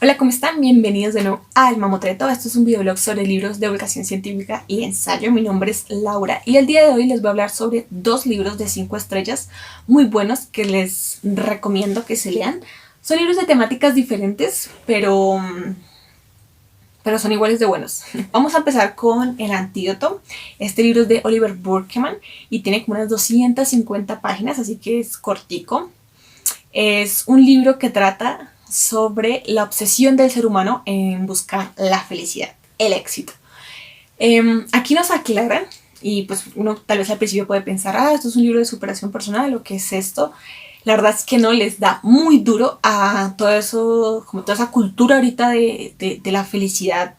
Hola, ¿cómo están? Bienvenidos de nuevo a El Mamotreto. Esto es un videoblog sobre libros de divulgación científica y ensayo. Mi nombre es Laura y el día de hoy les voy a hablar sobre dos libros de 5 estrellas muy buenos que les recomiendo que se lean. Son libros de temáticas diferentes, pero son iguales de buenos. Vamos a empezar con El Antídoto. Este libro es de Oliver Burkeman y tiene como unas 250 páginas, así que es cortico. Es un libro que trata sobre la obsesión del ser humano en buscar la felicidad, el éxito. Aquí nos aclaran, y pues uno tal vez al principio puede pensar, esto es un libro de superación personal, ¿o qué es esto? La verdad es que no, les da muy duro a todo eso, como toda esa cultura ahorita de la felicidad,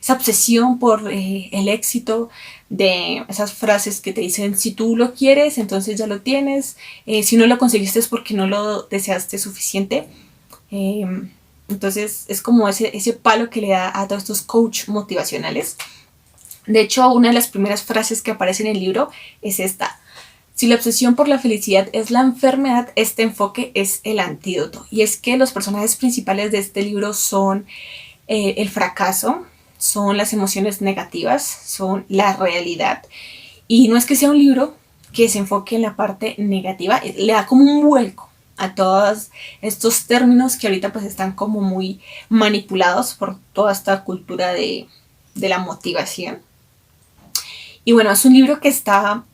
esa obsesión por el éxito, de esas frases que te dicen, si tú lo quieres, entonces ya lo tienes, si no lo conseguiste es porque no lo deseaste suficiente. Entonces es como ese palo que le da a todos estos coach motivacionales. De hecho, una de las primeras frases que aparece en el libro es esta: si la obsesión por la felicidad es la enfermedad, este enfoque es el antídoto. Y es que los personajes principales de este libro son el fracaso, son las emociones negativas, son la realidad. Y no es que sea un libro que se enfoque en la parte negativa, le da como un vuelco a todos estos términos que ahorita pues están como muy manipulados por toda esta cultura de la motivación. Y bueno, es un libro que está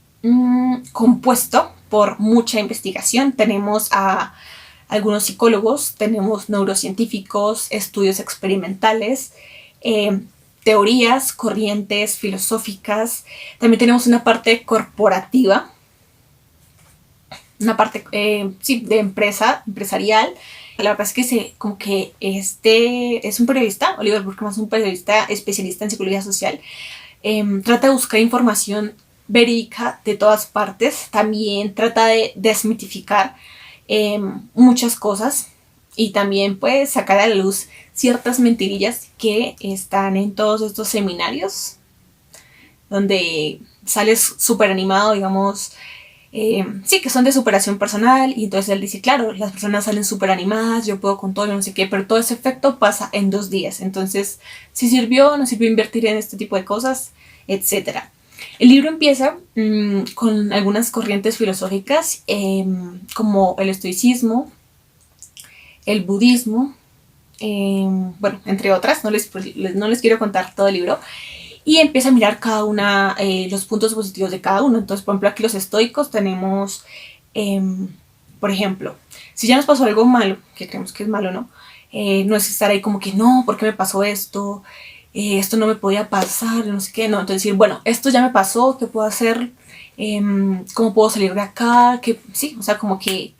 compuesto por mucha investigación. Tenemos a algunos psicólogos, tenemos neurocientíficos, estudios experimentales, teorías, corrientes filosóficas. También tenemos una parte corporativa, una parte de empresarial. La verdad es que como que este es un periodista, Oliver Burkeman es un periodista especialista en psicología social. Trata de buscar información verídica de todas partes. También trata de desmitificar muchas cosas y también pues sacar a la luz ciertas mentirillas que están en todos estos seminarios donde sales súper animado, digamos, que son de superación personal, y entonces él dice, claro, las personas salen súper animadas, yo puedo con todo, yo no sé qué, pero todo ese efecto pasa en 2 días, entonces si sirvió, no sirvió invertir en este tipo de cosas, etcétera. El libro empieza con algunas corrientes filosóficas como el estoicismo, el budismo, bueno, entre otras, no les quiero contar todo el libro, y empieza a mirar cada una, los puntos positivos de cada uno. Entonces, por ejemplo, aquí los estoicos tenemos, por ejemplo, si ya nos pasó algo malo, que creemos que es malo, ¿no? No es estar ahí como que, no, ¿por qué me pasó esto? Esto no me podía pasar, no sé qué, no. Entonces decir, bueno, esto ya me pasó, ¿qué puedo hacer? ¿Cómo puedo salir de acá? Sí, o sea, como que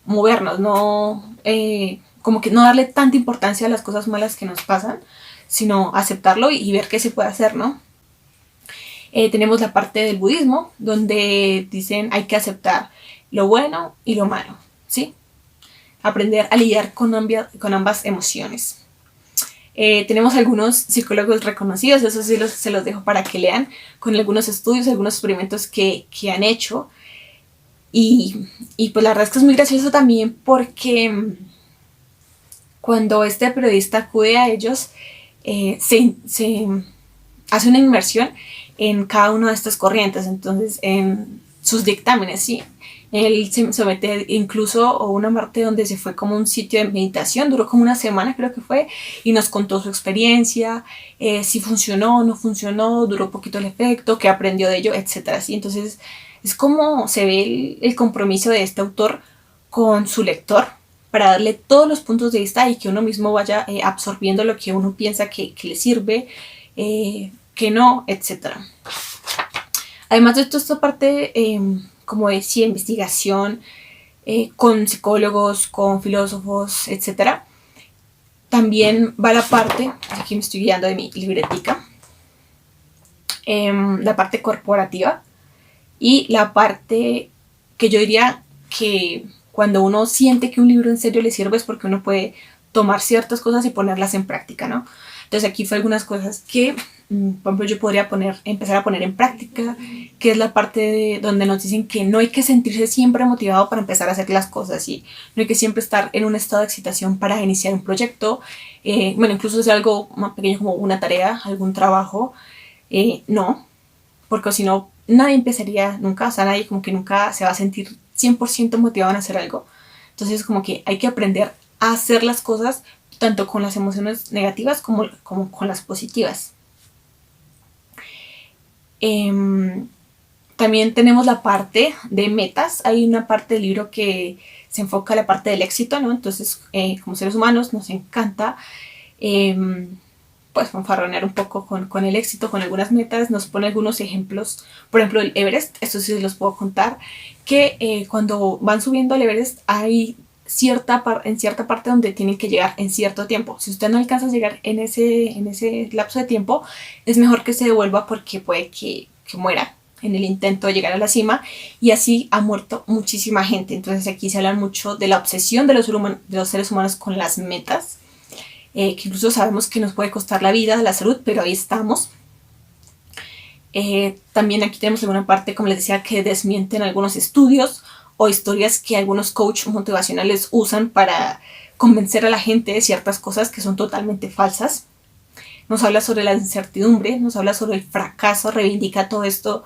movernos, no, como que no darle tanta importancia a las cosas malas que nos pasan, sino aceptarlo y ver qué se puede hacer, ¿no? Tenemos la parte del budismo, donde dicen hay que aceptar lo bueno y lo malo, ¿sí? Aprender a lidiar con ambas emociones. Tenemos algunos psicólogos reconocidos, eso sí se los dejo para que lean, con algunos estudios, algunos experimentos que han hecho. Y pues la verdad es que es muy gracioso también porque cuando este periodista acude a ellos, se hace una inmersión en cada una de estas corrientes, entonces en sus dictámenes, ¿sí? Él se somete incluso a una parte donde se fue como un sitio de meditación, duró como una semana creo que fue, y nos contó su experiencia, si funcionó, no funcionó, duró poquito el efecto, qué aprendió de ello, etcétera, ¿sí? Entonces es como se ve el compromiso de este autor con su lector para darle todos los puntos de vista y que uno mismo vaya absorbiendo lo que uno piensa que le sirve, que no, etcétera. Además de toda esta parte, como decía, investigación con psicólogos, con filósofos, etcétera, también va la parte, aquí me estoy guiando de mi libretica, la parte corporativa y la parte que yo diría que cuando uno siente que un libro en serio le sirve es porque uno puede tomar ciertas cosas y ponerlas en práctica, ¿no? Entonces aquí fue algunas cosas que, por ejemplo, yo podría empezar a poner en práctica, que es la parte donde nos dicen que no hay que sentirse siempre motivado para empezar a hacer las cosas y no hay que siempre estar en un estado de excitación para iniciar un proyecto. Bueno, incluso hacer algo más pequeño como una tarea, algún trabajo, no, porque si no, nadie empezaría nunca, o sea, nadie como que nunca se va a sentir 100% motivado en hacer algo. Entonces como que hay que aprender a hacer las cosas tanto con las emociones negativas como con las positivas. También tenemos la parte de metas. Hay una parte del libro que se enfoca en la parte del éxito, ¿no? Entonces, como seres humanos nos encanta pues fanfarronear un poco con el éxito, con algunas metas. Nos pone algunos ejemplos, por ejemplo el Everest, esto sí los puedo contar, que cuando van subiendo al Everest hay en cierta parte donde tienen que llegar en cierto tiempo. Si usted no alcanza a llegar en ese lapso de tiempo, es mejor que se devuelva porque puede que muera en el intento de llegar a la cima, y así ha muerto muchísima gente. Entonces aquí se habla mucho de la obsesión de los seres humanos con las metas, que incluso sabemos que nos puede costar la vida, la salud, pero ahí estamos. También aquí tenemos alguna parte, como les decía, que desmienten algunos estudios o historias que algunos coaches motivacionales usan para convencer a la gente de ciertas cosas que son totalmente falsas. Nos habla sobre la incertidumbre, nos habla sobre el fracaso, reivindica todo esto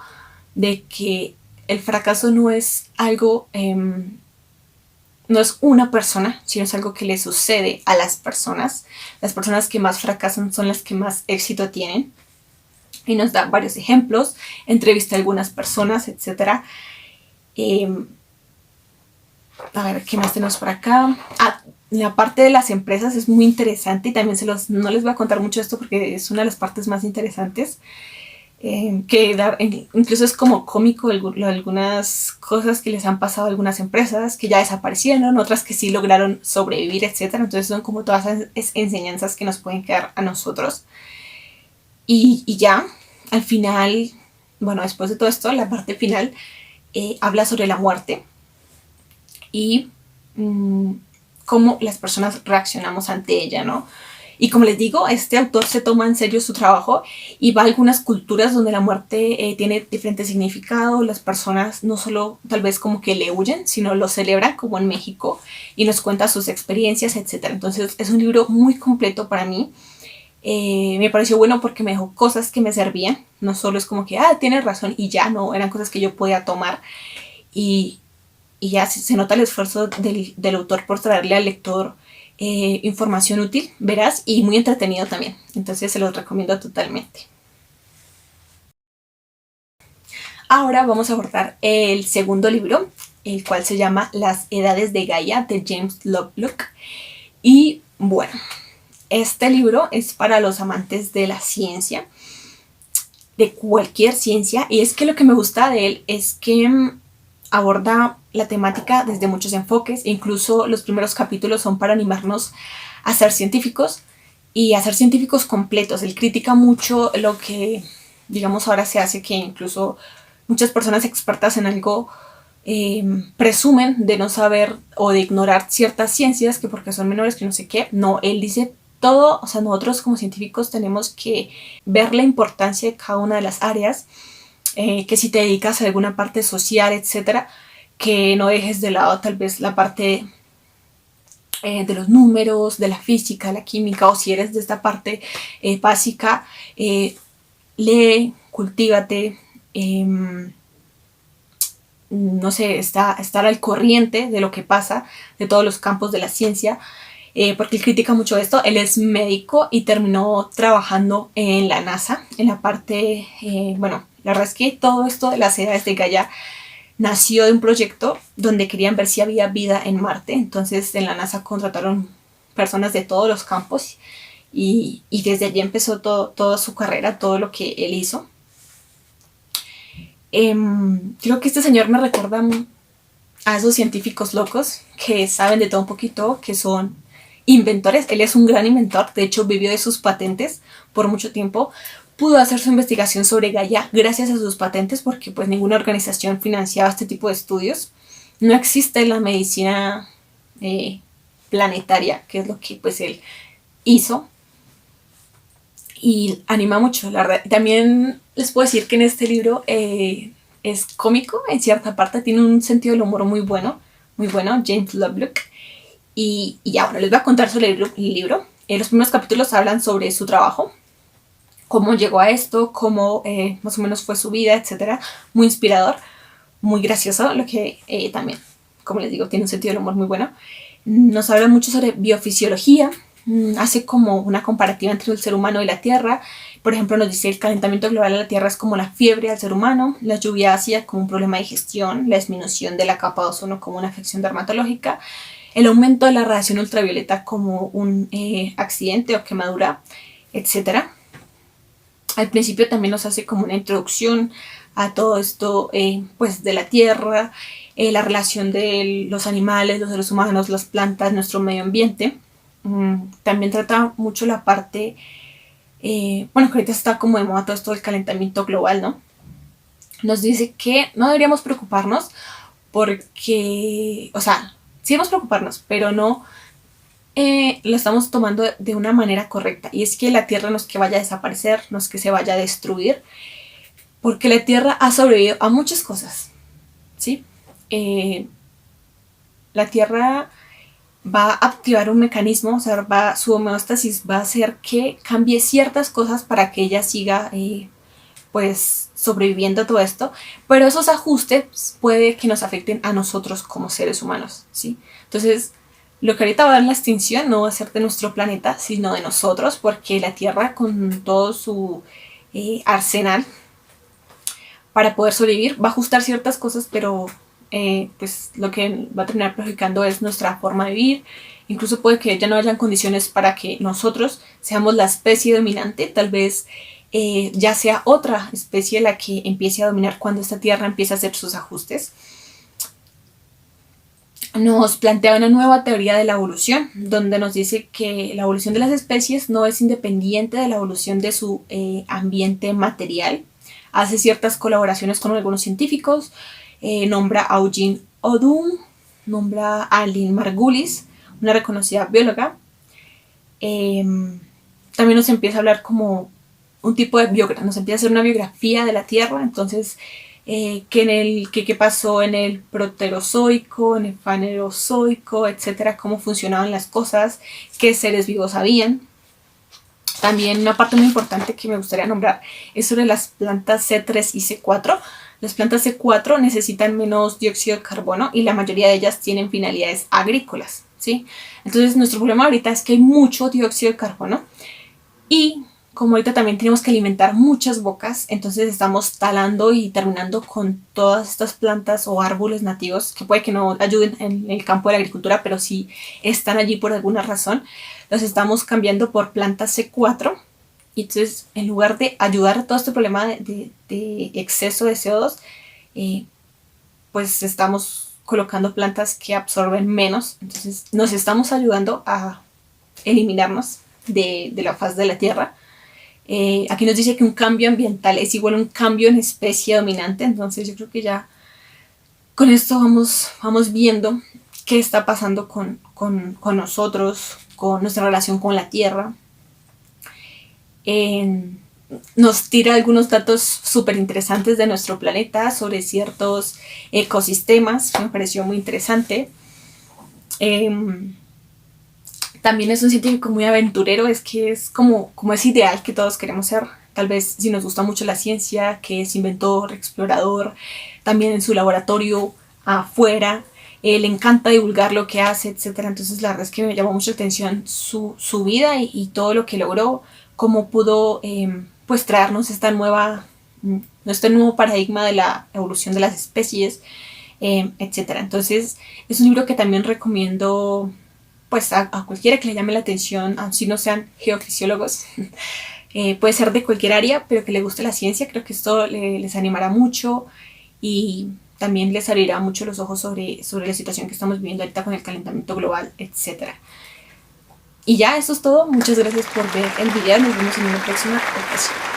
de que el fracaso no es algo, no es una persona, sino es algo que le sucede a las personas. Las personas que más fracasan son las que más éxito tienen. Y nos da varios ejemplos, entrevista a algunas personas, etc. A ver, ¿qué más tenemos por acá? La parte de las empresas es muy interesante y también no les voy a contar mucho esto porque es una de las partes más interesantes. Incluso es como cómico algunas cosas que les han pasado a algunas empresas que ya desaparecieron, otras que sí lograron sobrevivir, etc. Entonces son como todas esas enseñanzas que nos pueden quedar a nosotros. Y ya, al final, bueno, después de todo esto, la parte final habla sobre la muerte y cómo las personas reaccionamos ante ella, ¿no? Y como les digo, este autor se toma en serio su trabajo y va a algunas culturas donde la muerte tiene diferentes significados. Las personas no solo tal vez como que le huyen, sino lo celebran, como en México, y nos cuenta sus experiencias, etc. Entonces es un libro muy completo para mí. Me pareció bueno porque me dejó cosas que me servían. No solo es como que, tienes razón y ya, no, eran cosas que yo podía tomar. Y ya se nota el esfuerzo del autor por traerle al lector información útil, veraz y muy entretenido también. Entonces se los recomiendo totalmente. Ahora vamos a abordar el segundo libro, el cual se llama Las Edades de Gaia, de James Lovelock. Y bueno, este libro es para los amantes de la ciencia, de cualquier ciencia, y es que lo que me gusta de él es que aborda la temática desde muchos enfoques, e incluso los primeros capítulos son para animarnos a ser científicos y a ser científicos completos. Él critica mucho lo que, digamos, ahora se hace, que incluso muchas personas expertas en algo presumen de no saber o de ignorar ciertas ciencias, que porque son menores, que no sé qué. No, él dice todo, o sea, nosotros como científicos tenemos que ver la importancia de cada una de las áreas, que si te dedicas a alguna parte social, etcétera, que no dejes de lado tal vez la parte de los números, de la física, la química, o si eres de esta parte básica, lee, cultívate, no sé, estar al corriente de lo que pasa, de todos los campos de la ciencia, porque él critica mucho esto. Él es médico y terminó trabajando en la NASA, en la parte, bueno, la verdad es que todo esto de las edades de Gaia nació de un proyecto donde querían ver si había vida en Marte. Entonces en la NASA contrataron personas de todos los campos y desde allí empezó toda su carrera, todo lo que él hizo. Creo que este señor me recuerda a esos científicos locos que saben de todo un poquito, que son inventores. Él es un gran inventor, de hecho vivió de sus patentes por mucho tiempo. Pudo hacer su investigación sobre Gaia gracias a sus patentes, porque pues ninguna organización financiaba este tipo de estudios. No existe la medicina planetaria, que es lo que pues él hizo. y anima mucho, la verdad. También les puedo decir que en este libro es cómico, en cierta parte, tiene un sentido del humor muy bueno, James Lovelock. Y ya, bueno, les voy a contar sobre el libro. Los primeros capítulos hablan sobre su trabajo, cómo llegó a esto, cómo más o menos fue su vida, etc. Muy inspirador, muy gracioso, lo que también, como les digo, tiene un sentido del humor muy bueno. Nos habla mucho sobre biofisiología, hace como una comparativa entre el ser humano y la Tierra. Por ejemplo, nos dice el calentamiento global de la Tierra es como la fiebre al ser humano, la lluvia ácida como un problema de digestión, la disminución de la capa de ozono como una afección dermatológica, el aumento de la radiación ultravioleta como un accidente o quemadura, etc. Al principio también nos hace como una introducción a todo esto pues de la Tierra, la relación de los animales, los seres humanos, las plantas, nuestro medio ambiente. También trata mucho la parte, bueno, que ahorita está como de moda todo esto del calentamiento global, ¿no? Nos dice que no deberíamos preocuparnos porque, o sea, sí debemos preocuparnos, pero no lo estamos tomando de una manera correcta. Y es que la Tierra no es que vaya a desaparecer, no es que se vaya a destruir, porque la Tierra ha sobrevivido a muchas cosas, ¿sí? La Tierra va a activar un mecanismo, o sea, su homeostasis va a hacer que cambie ciertas cosas para que ella siga pues sobreviviendo a todo esto, pero esos ajustes puede que nos afecten a nosotros como seres humanos, ¿sí? Entonces, lo que ahorita va a dar la extinción no va a ser de nuestro planeta, sino de nosotros, porque la Tierra con todo su arsenal para poder sobrevivir va a ajustar ciertas cosas, pero pues lo que va a terminar perjudicando es nuestra forma de vivir. Incluso puede que ya no hayan condiciones para que nosotros seamos la especie dominante, tal vez ya sea otra especie la que empiece a dominar cuando esta Tierra empiece a hacer sus ajustes. Nos plantea una nueva teoría de la evolución, donde nos dice que la evolución de las especies no es independiente de la evolución de su ambiente material. Hace ciertas colaboraciones con algunos científicos, nombra a Eugene Odum, nombra a Lynn Margulis, una reconocida bióloga. También nos empieza a hablar como un tipo de biografía, nos empieza a hacer una biografía de la Tierra, entonces qué pasó en el proterozoico, en el fanerozoico, etcétera, cómo funcionaban las cosas, qué seres vivos habían. También una parte muy importante que me gustaría nombrar es sobre las plantas C3 y C4. Las plantas C4 necesitan menos dióxido de carbono y la mayoría de ellas tienen finalidades agrícolas, ¿sí? Entonces nuestro problema ahorita es que hay mucho dióxido de carbono y como ahorita también tenemos que alimentar muchas bocas, entonces estamos talando y terminando con todas estas plantas o árboles nativos que puede que no ayuden en el campo de la agricultura, pero sí están allí por alguna razón. Los estamos cambiando por plantas C4 y entonces en lugar de ayudar a todo este problema de exceso de CO2, pues estamos colocando plantas que absorben menos, entonces nos estamos ayudando a eliminarnos de la faz de la Tierra. Aquí nos dice que un cambio ambiental es igual a un cambio en especie dominante, entonces yo creo que ya con esto vamos viendo qué está pasando con nosotros, con nuestra relación con la Tierra. Nos tira algunos datos súper interesantes de nuestro planeta sobre ciertos ecosistemas, que me pareció muy interesante. También es un científico muy aventurero, es que es como ese ideal que todos queremos ser. Tal vez si nos gusta mucho la ciencia, que es inventor, explorador, también en su laboratorio, afuera, le encanta divulgar lo que hace, etc. Entonces la verdad es que me llamó mucho la atención su vida y todo lo que logró, cómo pudo pues traernos este nuevo paradigma de la evolución de las especies, etc. Entonces es un libro que también recomiendo pues a cualquiera que le llame la atención, si no sean geofisiólogos. Puede ser de cualquier área, pero que le guste la ciencia. Creo que esto les animará mucho y también les abrirá mucho los ojos sobre la situación que estamos viviendo ahorita con el calentamiento global, etc. Y ya, eso es todo. Muchas gracias por ver el video. Nos vemos en una próxima ocasión.